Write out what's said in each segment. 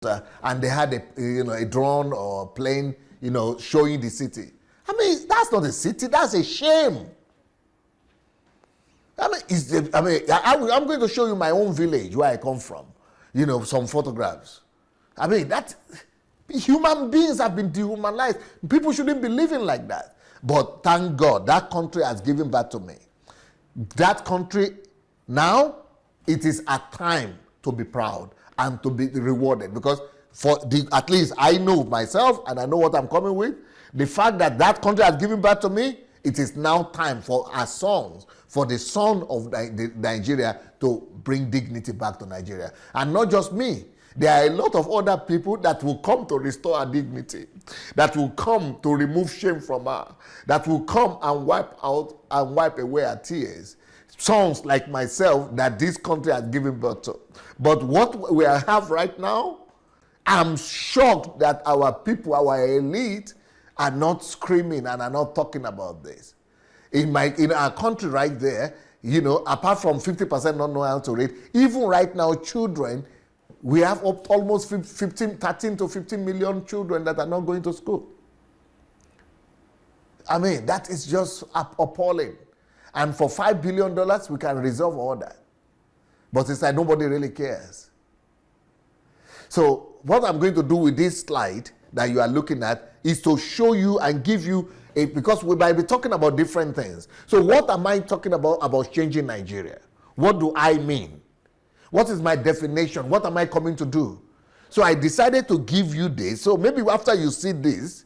and they had a drone or plane, showing the city. I mean, that's not a city. That's a shame. I mean, I'm going to show you my own village where I come from. Some photographs. I mean, that human beings have been dehumanized. People shouldn't be living like that. But thank God, that country has given back to me. That country, now, it is a time to be proud and to be rewarded. Because at least I know myself and I know what I'm coming with. The fact that that country has given back to me, it is now time for our sons, for the son of Nigeria to bring dignity back to Nigeria. And not just me. There are a lot of other people that will come to restore our dignity, that will come to remove shame from her, that will come and wipe away our tears. Sons like myself that this country has given birth to. But what we have right now, I'm shocked that our people, our elite, are not screaming and are not talking about this. In our country right there, apart from 50% not know how to read, even right now, children, we have almost 13 to 15 million children that are not going to school. I mean, that is just appalling. And for $5 billion, we can resolve all that. But it's like nobody really cares. So what I'm going to do with this slide that you are looking at is to show you and give you because we might be talking about different things. So what am I talking about changing Nigeria? What do I mean? What is my definition? What am I coming to do? So I decided to give you this. So maybe after you see this,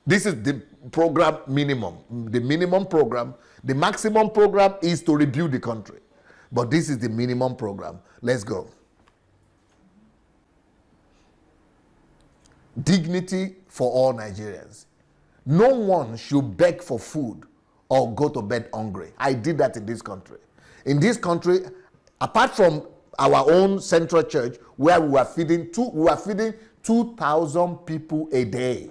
this is the program minimum. The minimum program. The maximum program is to rebuild the country. But this is the minimum program. Let's go. Dignity for all Nigerians. No one should beg for food or go to bed hungry. I did that in this country. In this country, apart from our own central church, where we were feeding 2,000 people a day.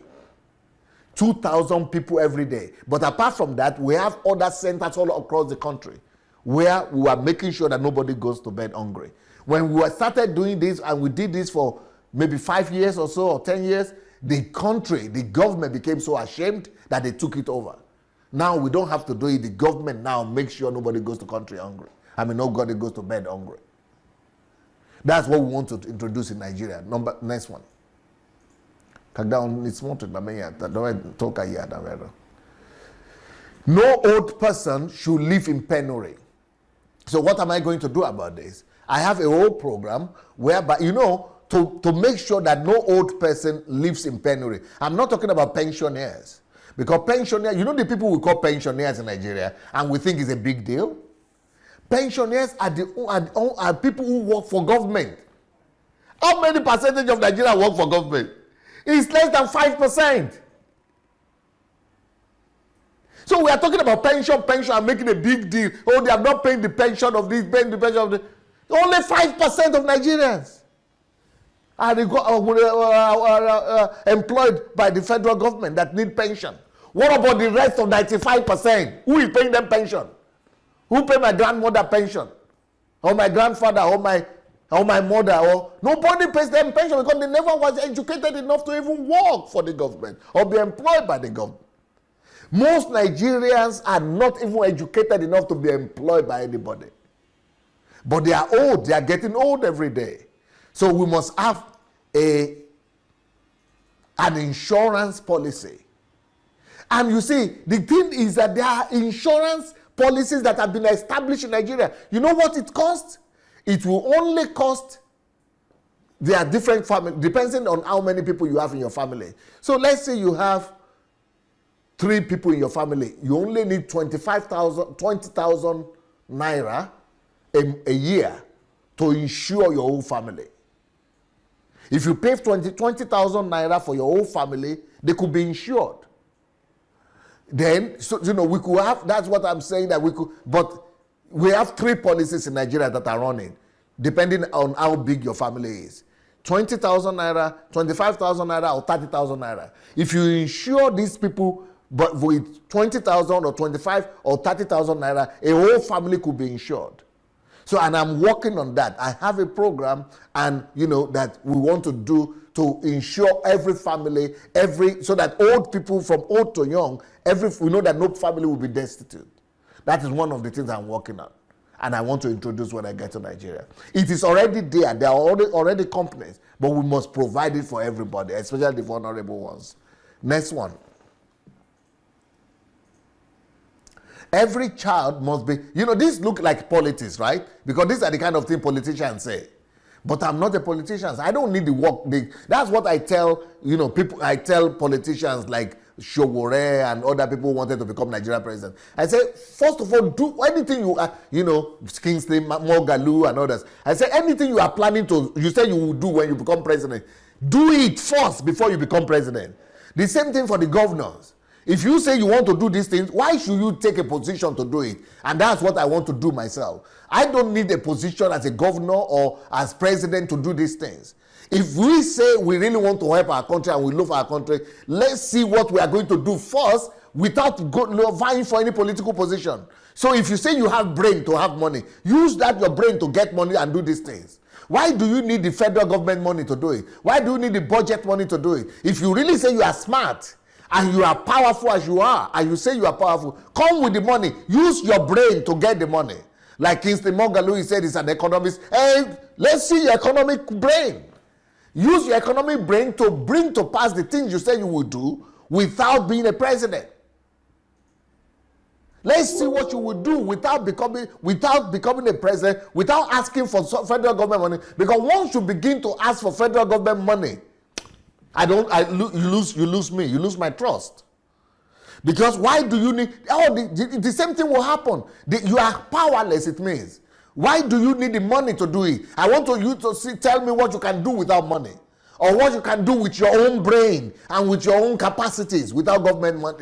2,000 people every day. But apart from that, we have other centers all across the country where we are making sure that nobody goes to bed hungry. When we started doing this, and we did this for maybe 5 years or so, or 10 years, the government became so ashamed that they took it over. Now we don't have to do it. The government now makes sure nobody goes to country hungry. Nobody goes to bed hungry. That's what we want to introduce in Nigeria. Next one. No old person should live in penury. So what am I going to do about this? I have a whole program whereby, to make sure that no old person lives in penury. I'm not talking about pensioners. Because pensioners, the people we call pensioners in Nigeria, and we think it's a big deal. Pensioners are people who work for government. How many percentage of Nigeria work for government? It's less than 5%. So we are talking about pension, and making a big deal. Oh, they have not paid the pension of this, paying the pension of this. Only 5% of Nigerians are employed by the federal government that need pension. What about the rest of 95%? Who is paying them pension? Who paid my grandmother pension? Or my grandfather, or my mother? Or nobody pays them pension because they never was educated enough to even work for the government or be employed by the government. Most Nigerians are not even educated enough to be employed by anybody. But they are old. They are getting old every day. So we must have an insurance policy. And you see, the thing is that there are insurance policies that have been established in Nigeria. You know what it costs? It will only cost, there are different families, depending on how many people you have in your family. So let's say you have 3 people in your family. You only need 20,000 naira a year to insure your whole family. If you pay 20,000 naira for your whole family, they could be insured. Then, we could have, that's what I'm saying, that we could, but we have 3 policies in Nigeria that are running, depending on how big your family is. 20,000 naira, 25,000 naira, or 30,000 naira. If you insure these people, but with 20,000 or 25 or 30,000 naira, a whole family could be insured. So, and I'm working on that. I have a program, and that we want to do to ensure every family, so that old people from old to young, we know that no family will be destitute. That is one of the things I'm working on, and I want to introduce when I get to Nigeria. It is already there. There are already companies, but we must provide it for everybody, especially the vulnerable ones. Next one. Every child must be, this look like politics, right? Because these are the kind of thing politicians say. But I'm not a politician. I don't need the work. That's what I tell, people. I tell politicians like Shogore and other people who wanted to become Nigerian president. I say, first of all, do anything you are, Kingsley, Mogalu and others. I say, anything you are planning to, you say you will do when you become president, do it first before you become president. The same thing for the governors. If you say you want to do these things, why should you take a position to do it? And that's what I want to do myself. I don't need a position as a governor or as president to do these things. If we say we really want to help our country and we love our country, let's see what we are going to do first without vying for any political position. So if you say you have brain to have money, use your brain to get money and do these things. Why do you need the federal government money to do it? Why do you need the budget money to do it? If you really say you are smart, and you are powerful as you are, and you say you are powerful, come with the money. Use your brain to get the money. Like Kingsley Mogalu, he said he's an economist. Hey, let's see your economic brain. Use your economic brain to bring to pass the things you say you will do without being a president. Let's see what you will do without becoming a president, without asking for federal government money. Because once you begin to ask for federal government money, you lose me. You lose my trust. Because why do you need? The same thing will happen. You are powerless. It means. Why do you need the money to do it? I want you to tell me what you can do without money, or what you can do with your own brain and with your own capacities without government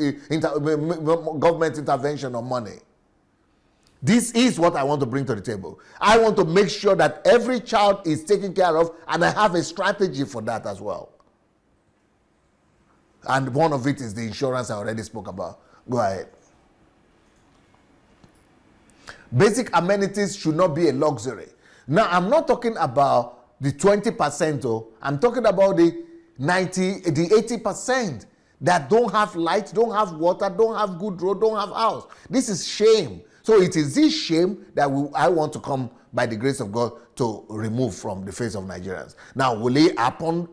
intervention or money. This is what I want to bring to the table. I want to make sure that every child is taken care of, and I have a strategy for that as well. And one of it is the insurance I already spoke about. Go ahead. Basic amenities should not be a luxury. Now, I'm not talking about the 20%, I'm talking about the 80% that don't have light, don't have water, don't have good road, don't have house. This is shame. So it is this shame that I want to come, by the grace of God, to remove from the face of Nigerians. Now, will it happen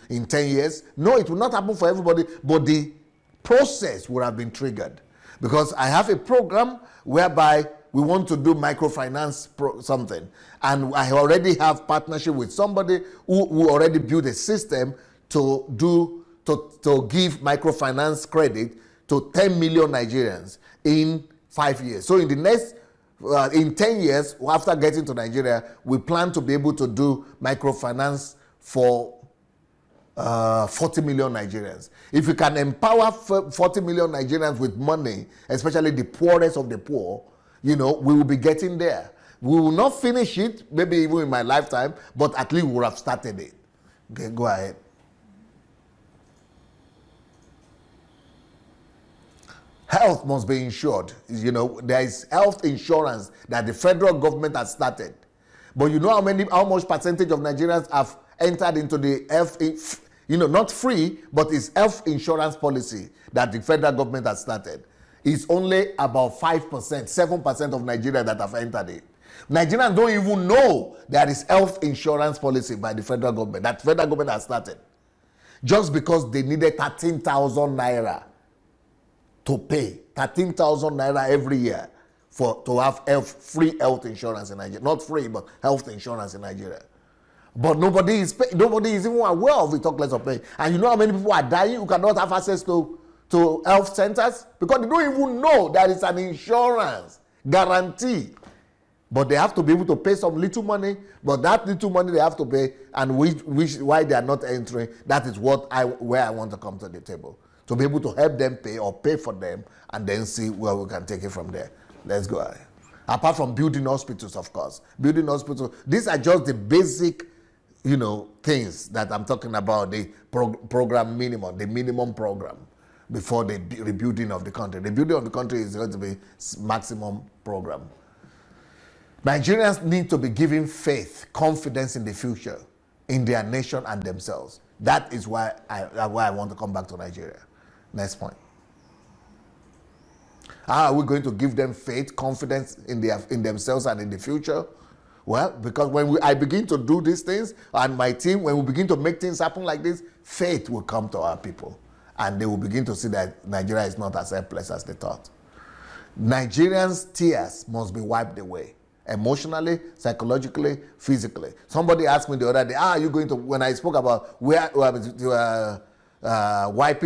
in 10 years? No, it will not happen for everybody, but the process would have been triggered. Because I have a program whereby we want to do microfinance something. And I already have partnership with somebody who already built a system to give microfinance credit to 10 million Nigerians in 5 years. So in the next in 10 years, after getting to Nigeria, we plan to be able to do microfinance for 40 million Nigerians. If we can empower 40 million Nigerians with money, especially the poorest of the poor, we will be getting there. We will not finish it, maybe even in my lifetime, but at least we will have started it. Okay, go ahead. Health must be insured. There is health insurance that the federal government has started. But you know how much percentage of Nigerians have entered into the health, not free, but it's health insurance policy that the federal government has started. It's only about 5%, 7% of Nigeria that have entered it. Nigerians don't even know there is health insurance policy by the federal government that federal government has started. Just because they needed 13,000 naira to pay 13,000 naira every year to have free health insurance in Nigeria. Not free, but health insurance in Nigeria. But nobody is even aware of it, talk less of pay. And you know how many people are dying who cannot have access to health centers? Because they don't even know there is an insurance guarantee. But they have to be able to pay some little money, but that little money they have to pay, and why they are not entering, that is where I want to come to the table. To be able to help them pay or pay for them, and then see where we can take it from there. Let's go ahead. Apart from building hospitals, of course. Building hospitals, these are just the basic, things that I'm talking about, the program minimum, the minimum program before the rebuilding of the country. The rebuilding of the country is going to be maximum program. Nigerians need to be given faith, confidence in the future, in their nation and themselves. That is why I want to come back to Nigeria. Next point. How are we going to give them faith, confidence in themselves and in the future? Well, because when I begin to do these things, and my team, when we begin to make things happen like this, faith will come to our people. And they will begin to see that Nigeria is not as helpless as they thought. Nigerians' tears must be wiped away. Emotionally, psychologically, physically. Somebody asked me the other day, are you going to, when I spoke about wiping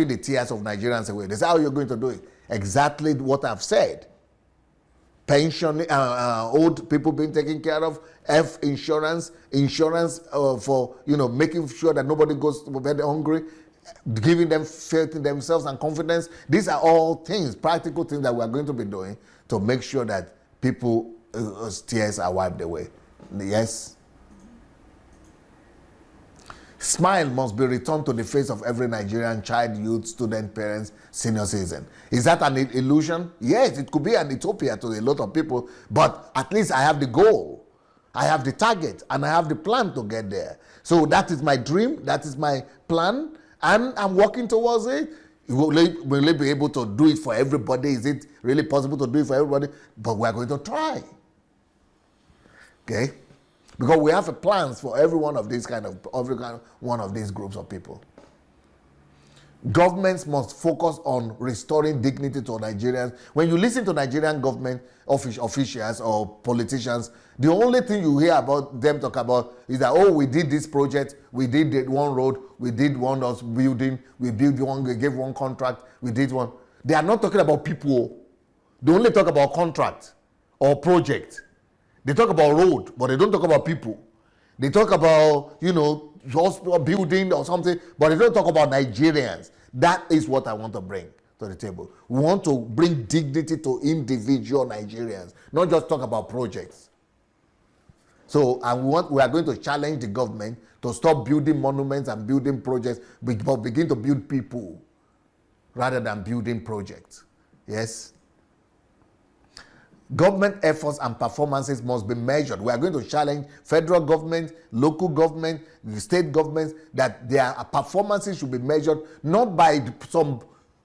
the tears of Nigerians away, they said, how are you going to do it? Exactly what I've said. Pension, old people being taken care of, insurance for, making sure that nobody goes to bed hungry, giving them faith in themselves and confidence. These are all things, practical things that we are going to be doing to make sure that people tears are wiped away. Yes. Smile must be returned to the face of every Nigerian child, youth, student, parents, senior citizen. Is that an illusion? Yes, it could be an utopia to a lot of people, but at least I have the goal, I have the target, and I have the plan to get there. So that is my dream, that is my plan, and I'm working towards it. Will I be able to do it for everybody? Is it really possible to do it for everybody? But we're going to try. Okay? Because we have plans for every one of these one of these groups of people. Governments must focus on restoring dignity to Nigerians. When you listen to Nigerian government officials or politicians, the only thing you hear about them talk about is that, oh, we did this project, we did one road, we did one building, we built one, we gave one contract, we did one. They are not talking about people. They only talk about contract or project. They talk about road, but they don't talk about people. They talk about, hospital building or something, but they don't talk about Nigerians. That is what I want to bring to the table. We want to bring dignity to individual Nigerians, not just talk about projects. So we are going to challenge the government to stop building monuments and building projects, but begin to build people rather than building projects. Yes? Government efforts and performances must be measured. We are going to challenge federal government, local government, state governments, that their performances should be measured not by some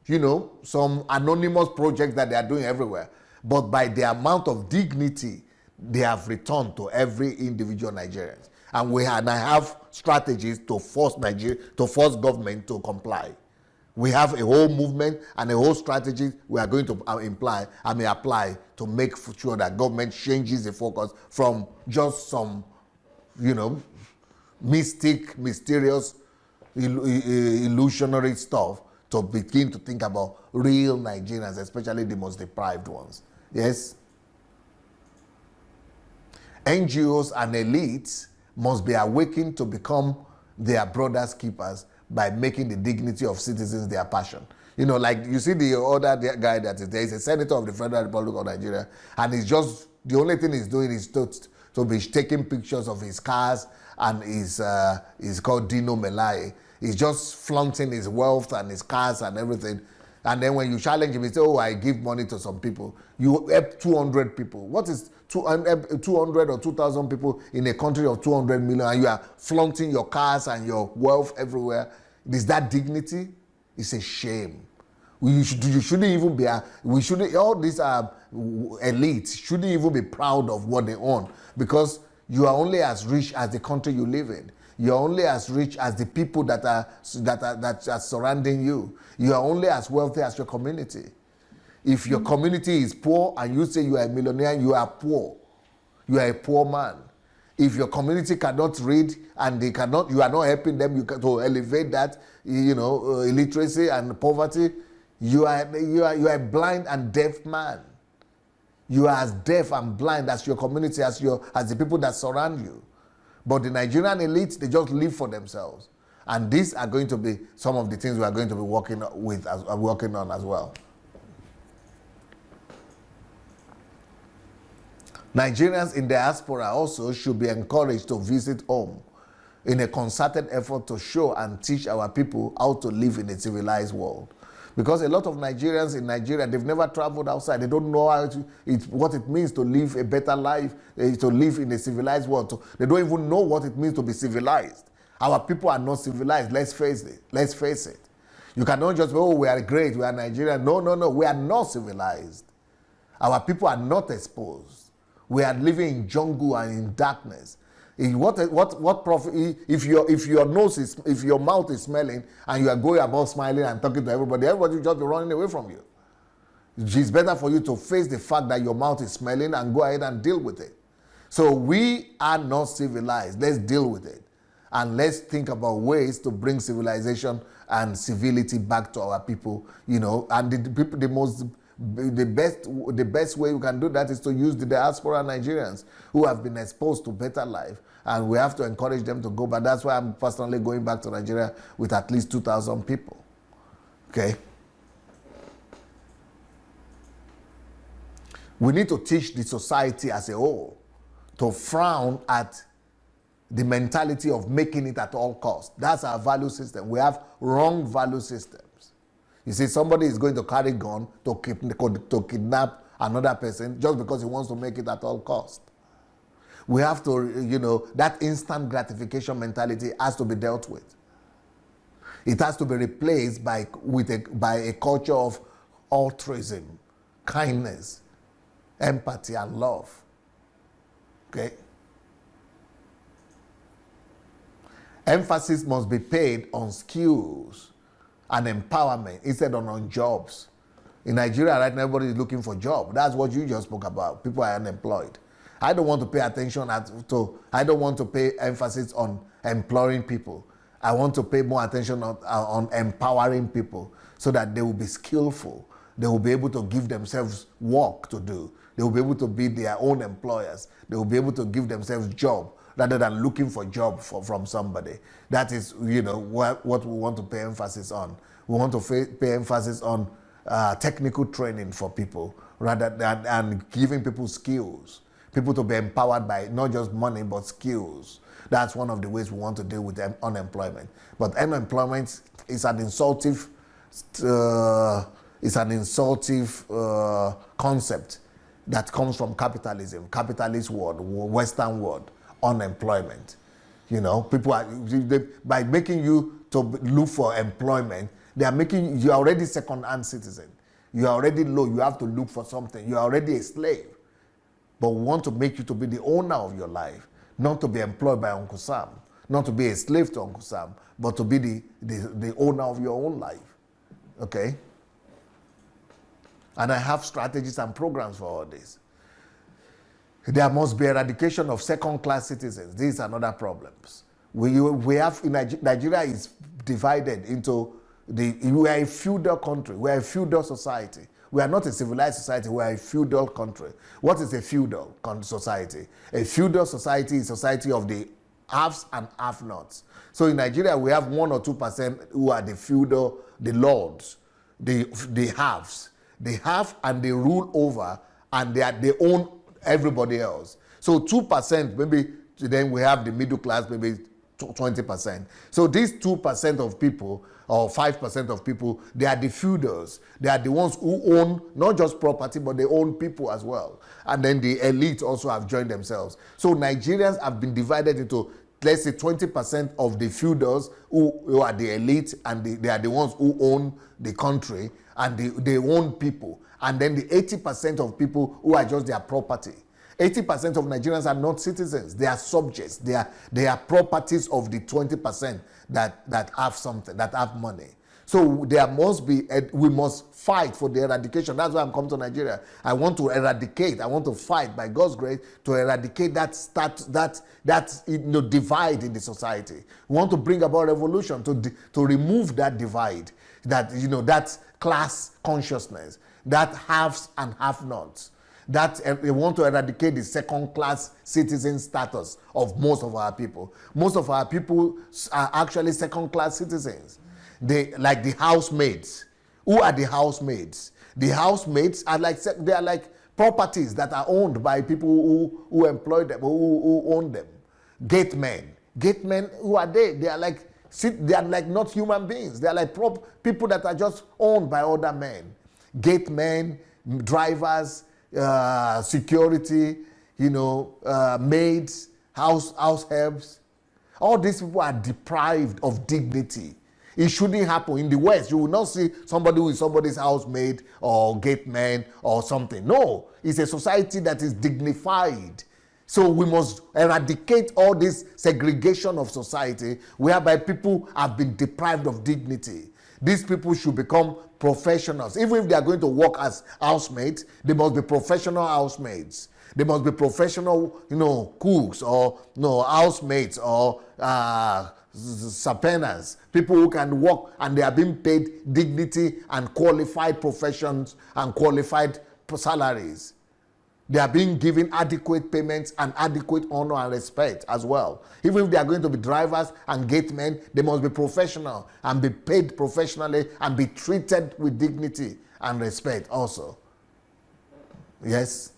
anonymous projects that they are doing everywhere, but by the amount of dignity they have returned to every individual Nigerian. And I have strategies to force government to comply. We have a whole movement and a whole strategy we are going to apply to make sure that government changes the focus from just some, mysterious, illusionary stuff to begin to think about real Nigerians, especially the most deprived ones. Yes? NGOs and elites must be awakened to become their brother's keepers by making the dignity of citizens their passion. Like you see the other guy that is there is a senator of the Federal Republic of Nigeria, and he's just, the only thing he's doing is to be taking pictures of his cars, and he's called Dino Melaye. He's just flaunting his wealth and his cars and everything. And then when you challenge him, he says, oh, I give money to some people. You help 200 people. What is 200 or 2,000 people in a country of 200 million, and you are flaunting your cars and your wealth everywhere? Is that dignity? It's a shame. All these elites shouldn't even be proud of what they own, because you are only as rich as the country you live in. You are only as rich as the people that are surrounding you. You are only as wealthy as your community. If your community is poor and you say you are a millionaire, you are poor. You are a poor man. If your community cannot read and you are not helping them to elevate that, illiteracy and poverty, you are a blind and deaf man. You are as deaf and blind as your community, as the people that surround you. But the Nigerian elites, they just live for themselves. And these are going to be some of the things we are going to be working on as well. Nigerians in diaspora also should be encouraged to visit home in a concerted effort to show and teach our people how to live in a civilized world. Because a lot of Nigerians in Nigeria, they've never traveled outside. They don't know what it means to live a better life, to live in a civilized world. They don't even know what it means to be civilized. Our people are not civilized. Let's face it. Let's face it. You cannot just, oh, we are great, we are Nigerian. No, no, no. We are not civilized. Our people are not exposed. We are living in jungle and in darkness. What profit if your mouth is smelling and you are going about smiling and talking to everybody will just be running away from you. It's better for you to face the fact that your mouth is smelling and go ahead and deal with it. So we are not civilized. Let's deal with it. And let's think about ways to bring civilization and civility back to our people, and the best way we can do that is to use the diaspora Nigerians who have been exposed to better life, and we have to encourage them to go back. That's why I'm personally going back to Nigeria with at least 2,000 people. Okay. We need to teach the society as a whole to frown at the mentality of making it at all costs. That's our value system. We have wrong value systems. You see, somebody is going to carry a gun to kidnap another person just because he wants to make it at all costs. We have to, that instant gratification mentality has to be dealt with. It has to be replaced by a culture of altruism, kindness, empathy, and love. Okay? Emphasis must be paid on skills and empowerment instead of on jobs. In Nigeria right now, everybody is looking for jobs. That's what you just spoke about. People are unemployed. I don't want to pay attention I don't want to pay emphasis on employing people. I want to pay more attention on empowering people so that they will be skillful. They will be able to give themselves work to do. They will be able to be their own employers. They will be able to give themselves job rather than looking for job from somebody. That is, what we want to pay emphasis on. We want to pay emphasis on technical training for people rather than and giving people skills. People to be empowered by not just money but skills. That's one of the ways we want to deal with unemployment. But unemployment is an insultive, concept that comes from capitalism, capitalist world, Western world. Unemployment. People are, by making you to look for employment, they are making you already second-hand citizen. You are already low. You have to look for something. You are already a slave. But we want to make you to be the owner of your life, not to be employed by Uncle Sam, not to be a slave to Uncle Sam, but to be the owner of your own life. Okay? And I have strategies and programs for all this. There must be eradication of second-class citizens. These are other problems. We have in Nigeria is divided into we are a feudal country. We are a feudal society. We are not a civilized society. We are a feudal country. What is a feudal society? A feudal society is a society of the haves and have-nots. So in Nigeria, we have 1 or 2% who are the feudal, the lords, the haves. They have and they rule over, and they own everybody else. So 2%, maybe then we have the middle class, maybe 20%. So these 2% of people or 5% of people, they are the feudals. They are the ones who own not just property, but they own people as well. And then the elite also have joined themselves. So Nigerians have been divided into, let's say, 20% of the feudals who are the elite, and they are the ones who own the country, and they own people. And then the 80% of people who are just their property. 80% of Nigerians are not citizens. They are subjects. They are properties of the 20% that have something, that have money. So there must be, we must fight for the eradication. That's why I'm coming to Nigeria. I want to eradicate. I want to fight by God's grace to eradicate that divide in the society. We want to bring about revolution to remove that divide, that class consciousness, that haves and have-nots. That they want to eradicate the second-class citizen status of most of our people. Most of our people are actually second-class citizens. Like the housemaids. Who are the housemaids? The housemaids are like properties that are owned by people who employ them, who own them. Gatemen. Gatemen, who are they? They are like They are like not human beings. They are like people that are just owned by other men. Gatemen, drivers, security, maids, house helps. All these people are deprived of dignity. It shouldn't happen. In the West, you will not see somebody who is somebody's housemaid or gateman or something. No, it's a society that is dignified. So we must eradicate all this segregation of society whereby people have been deprived of dignity. These people should become professionals. Even if they are going to work as housemaids, they must be professional housemaids. They must be professional, cooks or housemaids or sapenas, people who can work and they are being paid dignity and qualified professions and qualified salaries. They are being given adequate payments and adequate honor and respect as well. Even if they are going to be drivers and gatemen, they must be professional and be paid professionally and be treated with dignity and respect also. Yes.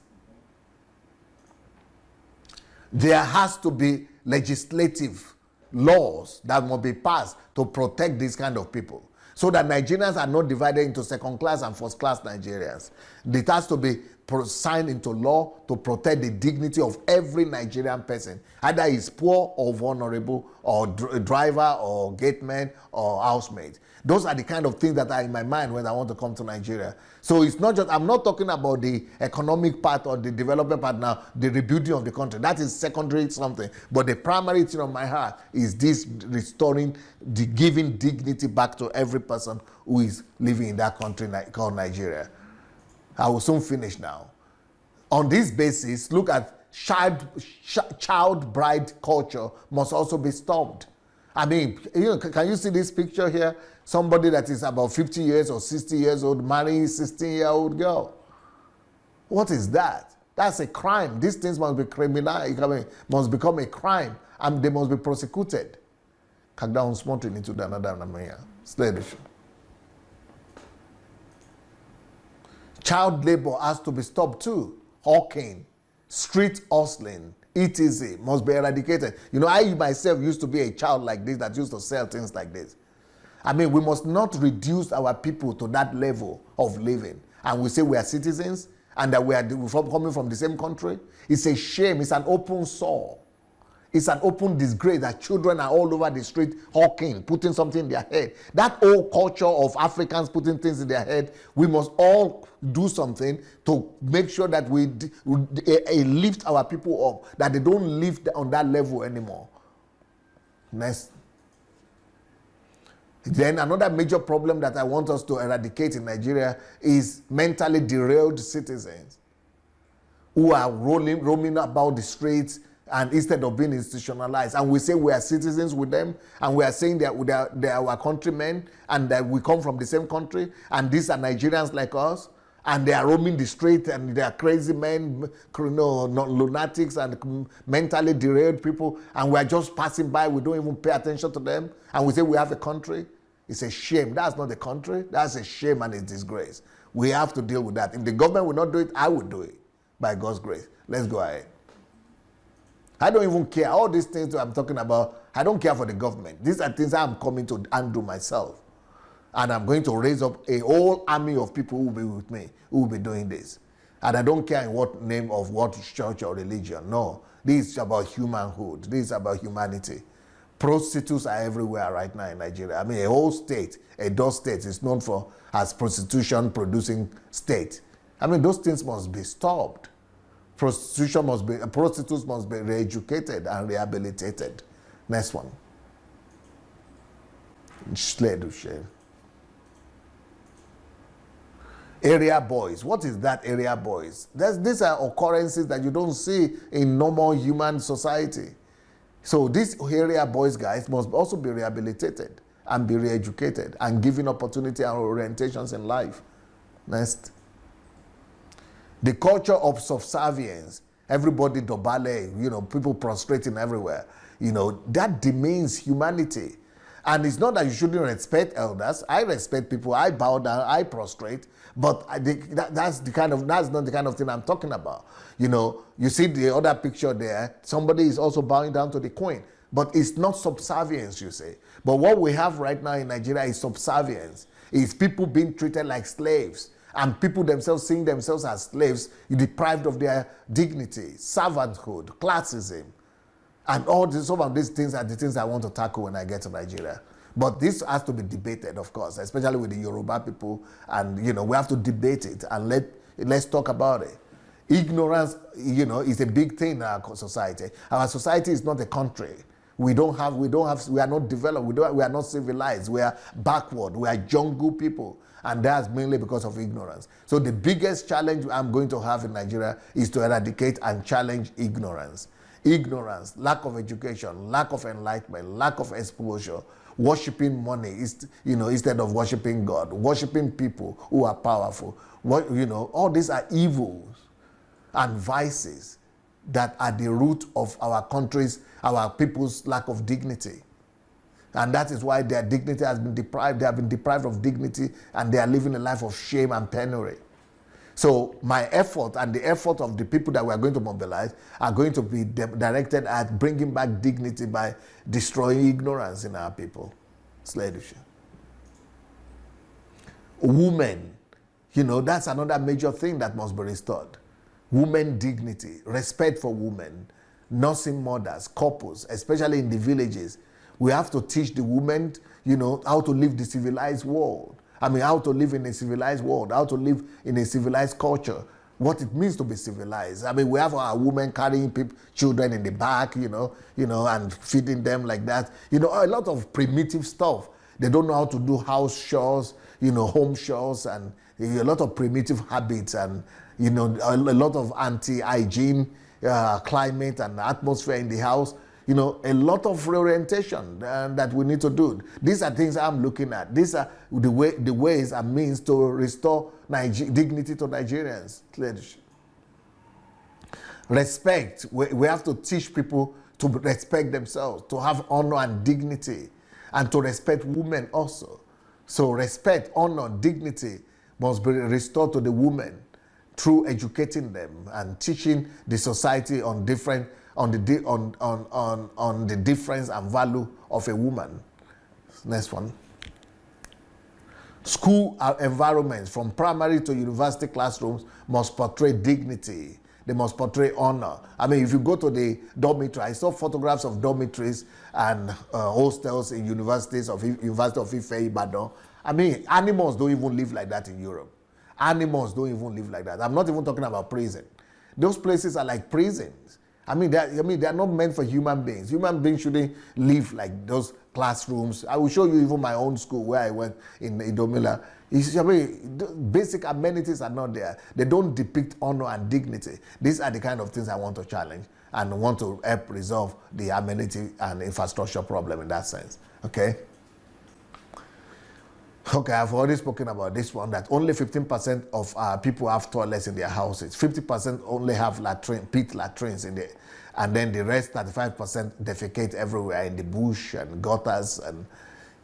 There has to be legislative laws that must be passed to protect these kind of people so that Nigerians are not divided into second class and first class Nigerians. It has to be signed into law to protect the dignity of every Nigerian person, either he's poor or vulnerable or driver or gateman or housemaid. Those are the kind of things that are in my mind when I want to come to Nigeria. So it's not just, I'm not talking about the economic part or the development part now, the rebuilding of the country. That is secondary something. But the primary thing on my heart is this restoring, giving dignity back to every person who is living in that country called Nigeria. I will soon finish now. On this basis, look at child bride culture must also be stopped. I mean, can you see this picture here? Somebody that is about 50 years or 60 years old marrying a 16-year-old girl. What is that? That's a crime. These things must be criminal, must become a crime, and they must be prosecuted. Kagdown smarting into the another Namaya. Slavish. Child labor has to be stopped too. Hawking, street hustling, etc. must be eradicated. I myself used to be a child like this that used to sell things like this. I mean, we must not reduce our people to that level of living. And we say we are citizens and that we are coming from the same country. It's a shame. It's an open sore. It's an open disgrace that children are all over the street hawking, putting something in their head. That old culture of Africans putting things in their head, we must all do something to make sure that we lift our people up, that they don't live on that level anymore. Next. Then another major problem that I want us to eradicate in Nigeria is mentally derailed citizens who are roaming about the streets and instead of being institutionalized. And we say we are citizens with them, and we are saying that they are our countrymen and that we come from the same country, and these are Nigerians like us, and they are roaming the street and they are crazy men, lunatics and mentally derailed people, and we are just passing by. We don't even pay attention to them, and we say we have a country. It's a shame. That's not a country. That's a shame and a disgrace. We have to deal with that. If the government will not do it, I will do it by God's grace. Let's go ahead. I don't even care. All these things that I'm talking about, I don't care for the government. These are things I'm coming to undo myself. And I'm going to raise up a whole army of people who will be with me, who will be doing this. And I don't care in what name of what church or religion. No. This is about humanhood. This is about humanity. Prostitutes are everywhere right now in Nigeria. I mean, a whole state, Edo State, is known for as prostitution-producing state. I mean, those things must be stopped. Prostitutes must be re-educated and rehabilitated. Next one. Area boys. What is that, area boys? These are occurrences that you don't see in normal human society. So these area boys guys must also be rehabilitated and be re-educated and given opportunity and orientations in life. Next. The culture of subservience, everybody dobale, people prostrating everywhere, that demeans humanity. And it's not that you shouldn't respect elders. I respect people. I bow down. I prostrate. But that's not the kind of thing I'm talking about. You see the other picture there. Somebody is also bowing down to the queen. But it's not subservience, you say. But what we have right now in Nigeria is subservience. It's people being treated like slaves, and people themselves seeing themselves as slaves, deprived of their dignity, servanthood, classism. And all this, some of these things are the things I want to tackle when I get to Nigeria. But this has to be debated, of course, especially with the Yoruba people. And, we have to debate it and let's talk about it. Ignorance, is a big thing in our society. Our society is not a country. We are not developed, we are not civilized, we are backward, we are jungle people. And that's mainly because of ignorance. So the biggest challenge I'm going to have in Nigeria is to eradicate and challenge ignorance. Ignorance, lack of education, lack of enlightenment, lack of exposure, worshiping money instead of worshiping God, worshiping people who are powerful. All these are evils and vices that are the root of our country's, our people's lack of dignity. And that is why their dignity has been deprived. They have been deprived of dignity, and they are living a life of shame and penury. So my effort and the effort of the people that we are going to mobilize are going to be directed at bringing back dignity by destroying ignorance in our people. Slavery. Women, that's another major thing that must be restored. Women dignity, respect for women, nursing mothers, couples, especially in the villages. We have to teach the women, how to live the civilized world. How to live in a civilized world, how to live in a civilized culture, what it means to be civilized. We have our women carrying children in the back, and feeding them like that. A lot of primitive stuff. They don't know how to do house chores, home chores, and a lot of primitive habits, and, a lot of anti-hygiene, climate and atmosphere in the house. A lot of reorientation that we need to do. These are things I'm looking at. These are the ways and means to restore dignity to Nigerians. Respect. We have to teach people to respect themselves, to have honor and dignity, and to respect women also. So respect, honor, dignity must be restored to the women through educating them and teaching the society on the difference and value of a woman. Next one. School environments from primary to university classrooms must portray dignity. They must portray honor. If you go to the dormitory, I saw photographs of dormitories and hostels in universities of University of Ife, Ibadan. Animals don't even live like that in Europe. Animals don't even live like that. I'm not even talking about prison. Those places are like prisons. They are not meant for human beings. Human beings shouldn't live like those classrooms. I will show you even my own school where I went in Idomila. Basic amenities are not there. They don't depict honor and dignity. These are the kind of things I want to challenge and want to help resolve the amenity and infrastructure problem in that sense. Okay? Okay, I've already spoken about this one, that only 15% of people have toilets in their houses. 50% only have pit latrines in there. And then the rest, 35%, defecate everywhere in the bush and gutters. And,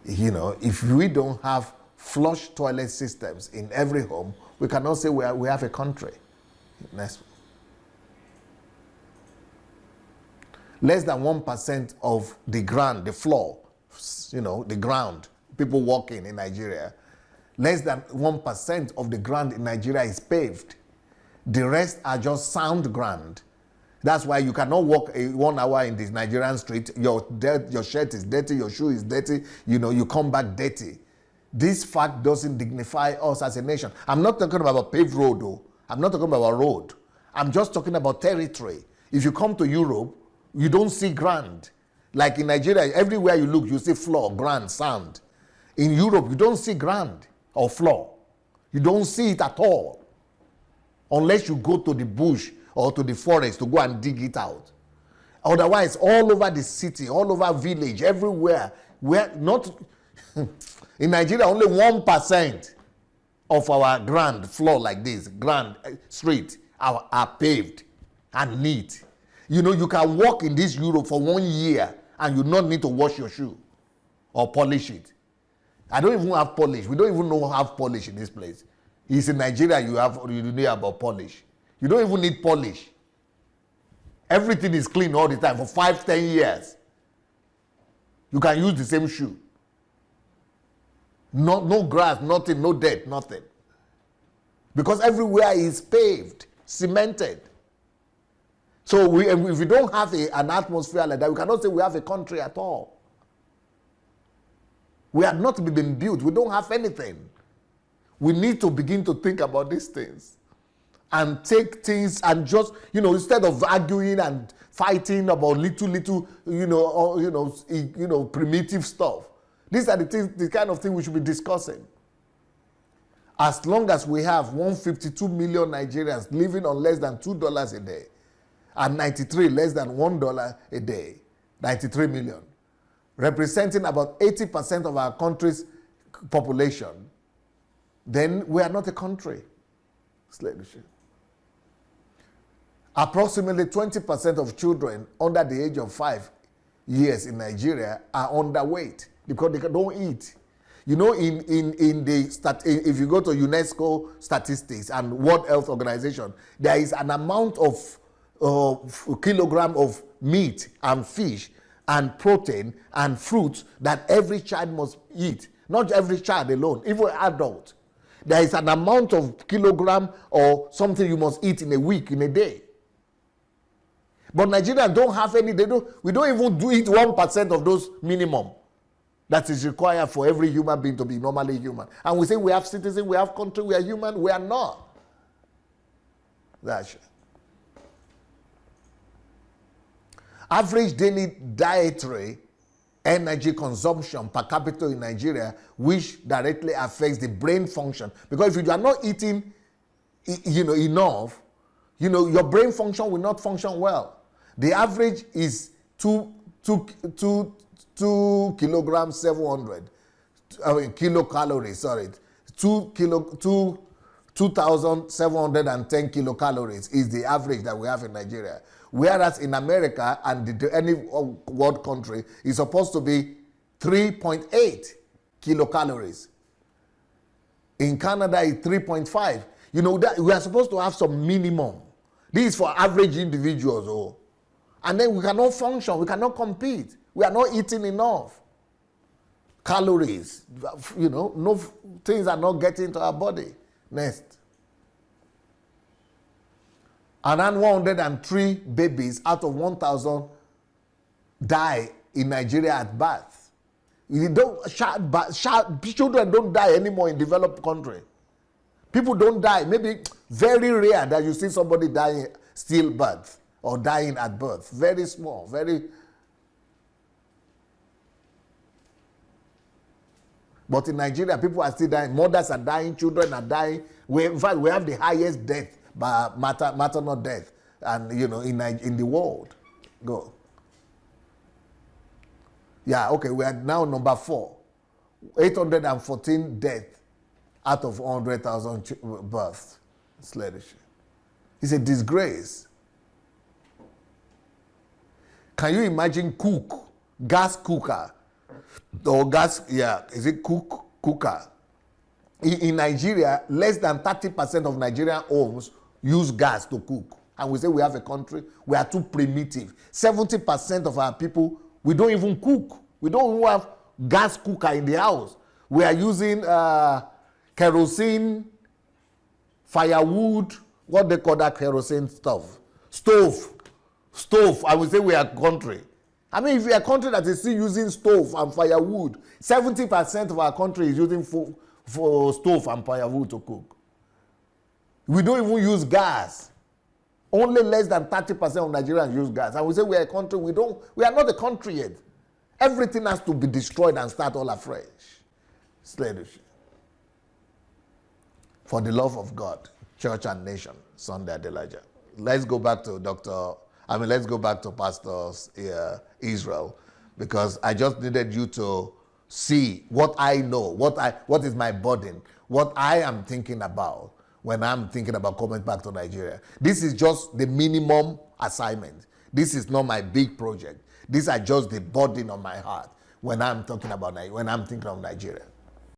if we don't have flush toilet systems in every home, we cannot say we have a country. Next one. Less than 1% of the ground, the floor, the ground, people walking in Nigeria, less than 1% of the ground in Nigeria is paved. The rest are just sound ground. That's why you cannot walk 1 hour in this Nigerian street. Your shirt is dirty, your shoe is dirty, you come back dirty. This fact doesn't dignify us as a nation. I'm not talking about a paved road, though. I'm not talking about a road. I'm just talking about territory. If you come to Europe, you don't see ground. Like in Nigeria, everywhere you look, you see floor, ground, sand. In Europe, you don't see ground or floor. You don't see it at all. Unless you go to the bush or to the forest to go and dig it out. Otherwise, all over the city, all over village, everywhere, in Nigeria, only 1% of our ground floor like this, ground street, are paved and neat. You can walk in this Europe for 1 year and you not need to wash your shoe or polish it. I don't even have polish. We don't even know how to have polish in this place. It's in Nigeria you know about polish. You don't even need polish. Everything is clean all the time for 5-10 years. You can use the same shoe. No grass, nothing, no dirt, nothing. Because everywhere is paved, cemented. So if we don't have an atmosphere like that, we cannot say we have a country at all. We have not been built. We don't have anything. We need to begin to think about these things and take things and just, instead of arguing and fighting about little, primitive stuff. These are the kind of thing we should be discussing. As long as we have 152 million Nigerians living on less than $2 a day, and 93 less than $1 a day, 93 million, representing about 80% of our country's population, then we are not a country. Approximately 20% of children under the age of 5 years in Nigeria are underweight because they don't eat. If you go to UNESCO statistics and World Health Organization, there is an amount of kilogram of meat and fish and protein and fruits that every child must eat. Not every child alone, even adult. There is an amount of kilogram or something you must eat in a week, in a day. But Nigerians don't have any, we don't even eat 1% of those minimum that is required for every human being to be normally human. And we say we have citizens, we have country, we are human, we are not. That's it. Average daily dietary energy consumption per capita in Nigeria, which directly affects the brain function. Because if you are not eating enough, your brain function will not function well. The average is 2 kilograms 700 kilocalories, sorry. 2,710 kilocalories is the average that we have in Nigeria. Whereas in America and any world country is supposed to be 3.8 kilocalories. In Canada, it's 3.5. That we are supposed to have some minimum. This is for average individuals. And then we cannot function, we cannot compete. We are not eating enough calories. No things are not getting into our body. Next. Around 103 babies out of 1,000 die in Nigeria at birth. Children don't die anymore in developed country. People don't die. Maybe very rare that you see somebody dying stillbirth or dying at birth. Very small, very. But in Nigeria, people are still dying. Mothers are dying, children are dying. In fact, we have the highest death by maternal death, and in the world. Go. Yeah, okay. We are now number 4, 814 deaths out of 100,000 births. It's a disgrace. Can you imagine gas cooker, or gas? Yeah, is it cooker? In Nigeria, less than 30% of Nigerian homes use gas to cook. And we say we have a country, we are too primitive. 70% of our people, we don't even cook. We don't even have gas cooker in the house. We are using kerosene, firewood, what they call that kerosene stuff? Stove. I would say we are a country. I mean, if we are a country that is still using stove and firewood, 70% of our country is using for stove and firewood to cook. We don't even use gas. Only less than 30% of Nigerians use gas. And we say we are a country, we are not a country yet. Everything has to be destroyed and start all afresh. Slavery. For the love of God, church and nation, Sunday Adelaja. Let's go back to Pastor Israel, because I just needed you to see what I know, what is my burden, what I am thinking about when I'm thinking about coming back to Nigeria. This is just the minimum assignment. This is not my big project. These are just the burden on my heart when I'm thinking of Nigeria.